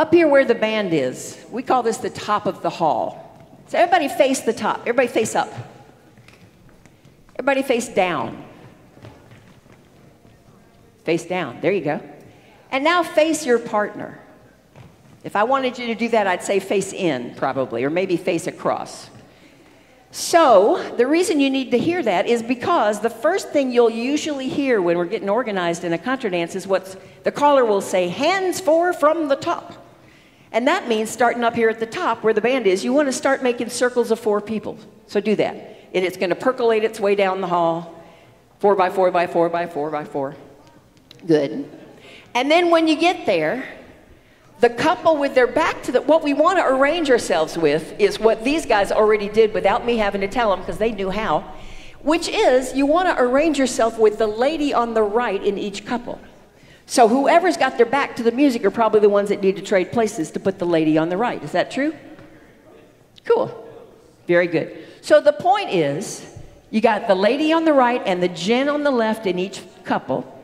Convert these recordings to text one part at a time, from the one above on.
Up here where the band is, we call this the top of the hall. So everybody face the top. Everybody face up. Everybody face down. Face down. There you go. And now face your partner. If I wanted you to do that, I'd say face in, probably, or maybe face across. So the reason you need to hear that is because the first thing you'll usually hear when we're getting organized in a contra dance is what the caller will say, hands 4 from the top. And that means starting up here at the top where the band is, you want to start making circles of 4 people. So do that. And it's going to percolate its way down the hall. 4 by 4 by 4 by 4 by 4. Good. And then when you get there, the couple with their back to what we want to arrange ourselves with is what these guys already did without me having to tell them because they knew how, which is you want to arrange yourself with the lady on the right in each couple. So whoever's got their back to the music are probably the ones that need to trade places to put the lady on the right. Is that true? Cool. Very good. So the point is, you got the lady on the right and the gent on the left in each couple.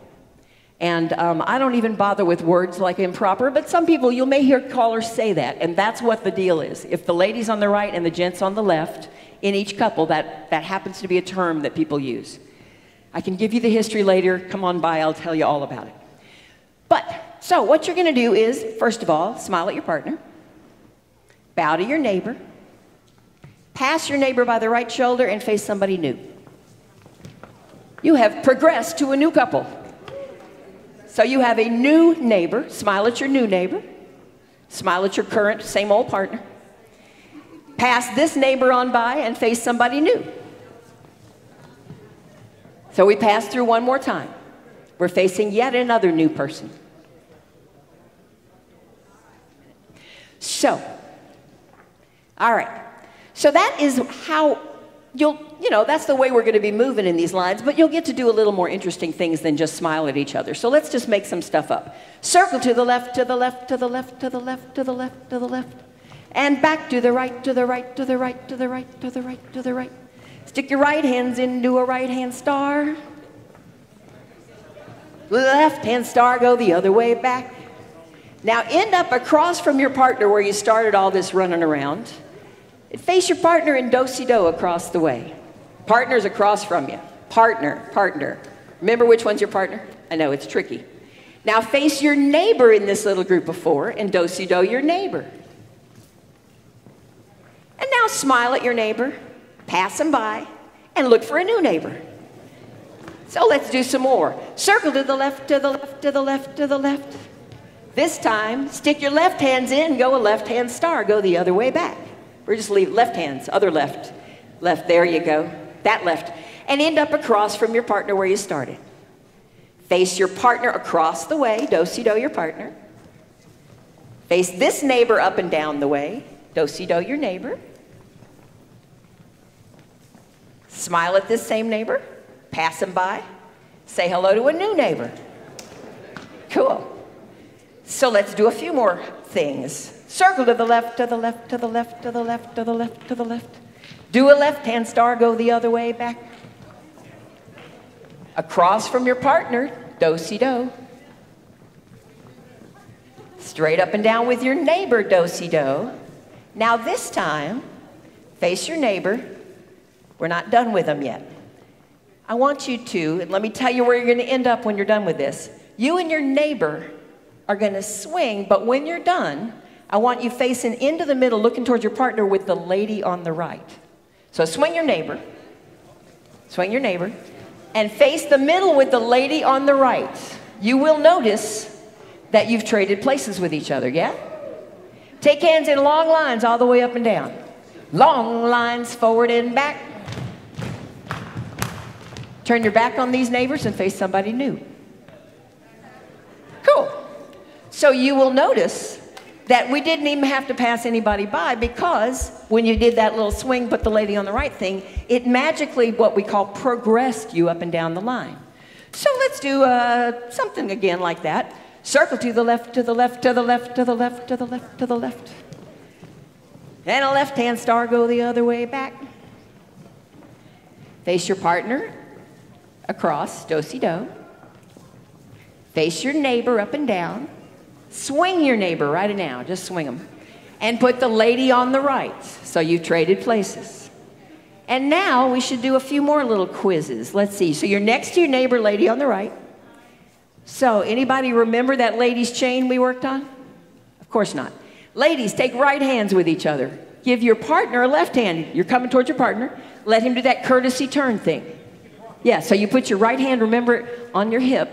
And I don't even bother with words like improper, but some people, you may hear callers say that, and that's what the deal is. If the lady's on the right and the gent's on the left in each couple, that happens to be a term that people use. I can give you the history later. Come on by, I'll tell you all about it. But, so what you're going to do is, first of all, smile at your partner, bow to your neighbor, pass your neighbor by the right shoulder, and face somebody new. You have progressed to a new couple. So you have a new neighbor. Smile at your new neighbor. Smile at your current, same old partner. Pass this neighbor on by and face somebody new. So we pass through one more time. We're facing yet another new person. So, all right. So that is how that's the way we're going to be moving in these lines, but you'll get to do a little more interesting things than just smile at each other. So let's just make some stuff up. Circle to the left, to the left, to the left, to the left, to the left, to the left. And back to the right, to the right, to the right, to the right, to the right, to the right. Stick your right hands into a right hand star. Left hand star, go the other way back. Now end up across from your partner where you started all this running around. Face your partner in do-si-do across the way. Partner's across from you. Partner, partner. Remember which one's your partner? I know, it's tricky. Now face your neighbor in this little group of 4 and do-si-do your neighbor. And now smile at your neighbor, pass them by, and look for a new neighbor. So let's do some more. Circle to the left, to the left, to the left, to the left. This time, stick your left hands in, go a left hand star, go the other way back. Or just leave left hands, other left. Left, there you go. That left. And end up across from your partner where you started. Face your partner across the way, do-si-do your partner. Face this neighbor up and down the way, do-si-do your neighbor. Smile at this same neighbor, pass them by, say hello to a new neighbor. Cool. So let's do a few more things. Circle to the left, to the left, to the left, to the left, to the left, to the left. Do a left-hand star, go the other way back. Across from your partner, do-si-do. Straight up and down with your neighbor, do-si-do. Now this time, face your neighbor. We're not done with them yet. I want you to, and let me tell you where you're going to end up when you're done with this. You and your neighbor are going to swing, but when you're done, I want you facing into the middle, looking towards your partner with the lady on the right. So swing your neighbor, and face the middle with the lady on the right. You will notice that you've traded places with each other, yeah? Take hands in long lines all the way up and down. Long lines forward and back. Turn your back on these neighbors and face somebody new. Cool. So you will notice that we didn't even have to pass anybody by because when you did that little swing, put the lady on the right thing, it magically, what we call, progressed you up and down the line. So let's do something again like that. Circle to the left, to the left, to the left, to the left, to the left, to the left. And a left-hand star, go the other way back. Face your partner across, do-si-do. Face your neighbor up and down. Swing your neighbor right now, just swing them. And put the lady on the right, so you've traded places. And now we should do a few more little quizzes. Let's see, so you're next to your neighbor, lady on the right. So anybody remember that ladies' chain we worked on? Of course not. Ladies, take right hands with each other. Give your partner a left hand. You're coming towards your partner. Let him do that courtesy turn thing. Yeah, so you put your right hand, remember, on your hip.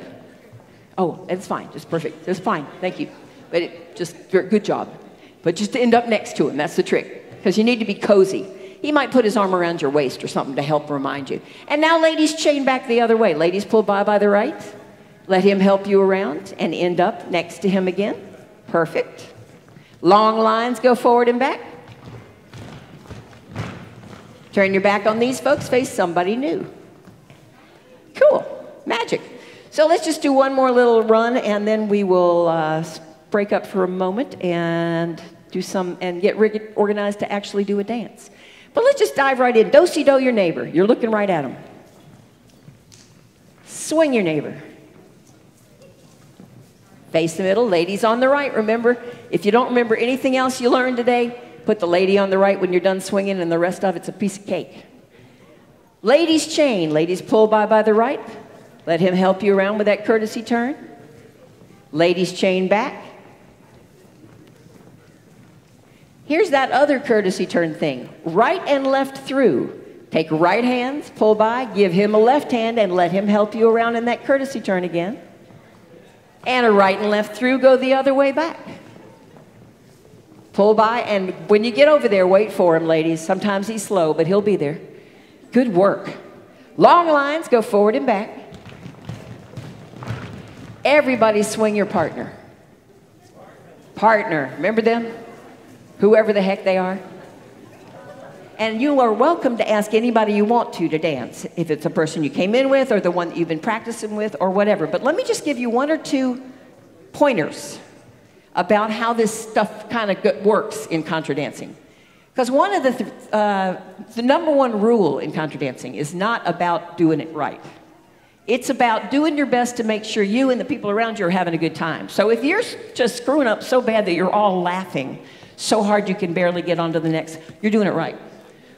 Oh, it's fine, just perfect, just fine, thank you. But good job. But just to end up next to him, that's the trick. Because you need to be cozy. He might put his arm around your waist or something to help remind you. And now ladies, chain back the other way. Ladies, pull by the right. Let him help you around and end up next to him again. Perfect. Long lines, go forward and back. Turn your back on these folks, face somebody new. Cool, magic. So let's just do one more little run and then we will break up for a moment and do some, and get organized to actually do a dance. But let's just dive right in. Do-si-do your neighbor. You're looking right at him. Swing your neighbor. Face the middle, ladies on the right. Remember, if you don't remember anything else you learned today, put the lady on the right when you're done swinging and the rest of it's a piece of cake. Ladies chain. Ladies pull by the right. Let him help you around with that courtesy turn. Ladies chain back. Here's that other courtesy turn thing. Right and left through. Take right hands, pull by, give him a left hand, and let him help you around in that courtesy turn again. And a right and left through, go the other way back. Pull by, and when you get over there, wait for him, ladies. Sometimes he's slow, but he'll be there. Good work. Long lines, go forward and back. Everybody swing your partner. Partner, remember them? Whoever the heck they are. And you are welcome to ask anybody you want to dance, if it's a person you came in with or the one that you've been practicing with or whatever. But let me just give you one or two pointers about how this stuff kind of works in contra dancing. Because one of the number one rule in contra dancing is not about doing it right. It's about doing your best to make sure you and the people around you are having a good time. So if you're just screwing up so bad that you're all laughing so hard you can barely get on to the next, you're doing it right.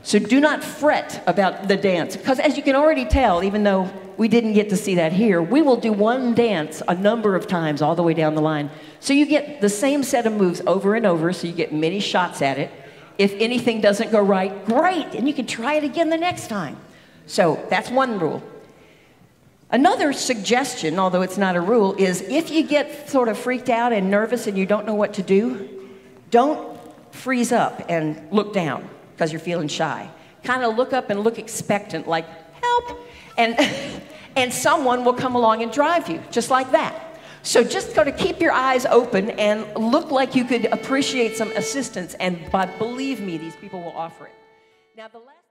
So do not fret about the dance, because as you can already tell, even though we didn't get to see that here, we will do one dance a number of times all the way down the line. So you get the same set of moves over and over, so you get many shots at it. If anything doesn't go right, great, and you can try it again the next time. So that's one rule. Another suggestion, although it's not a rule, is if you get sort of freaked out and nervous and you don't know what to do, don't freeze up and look down because you're feeling shy. Kind of look up and look expectant, like, help, and someone will come along and drive you, just like that. So just got to keep your eyes open and look like you could appreciate some assistance, and believe me, these people will offer it. Now, the last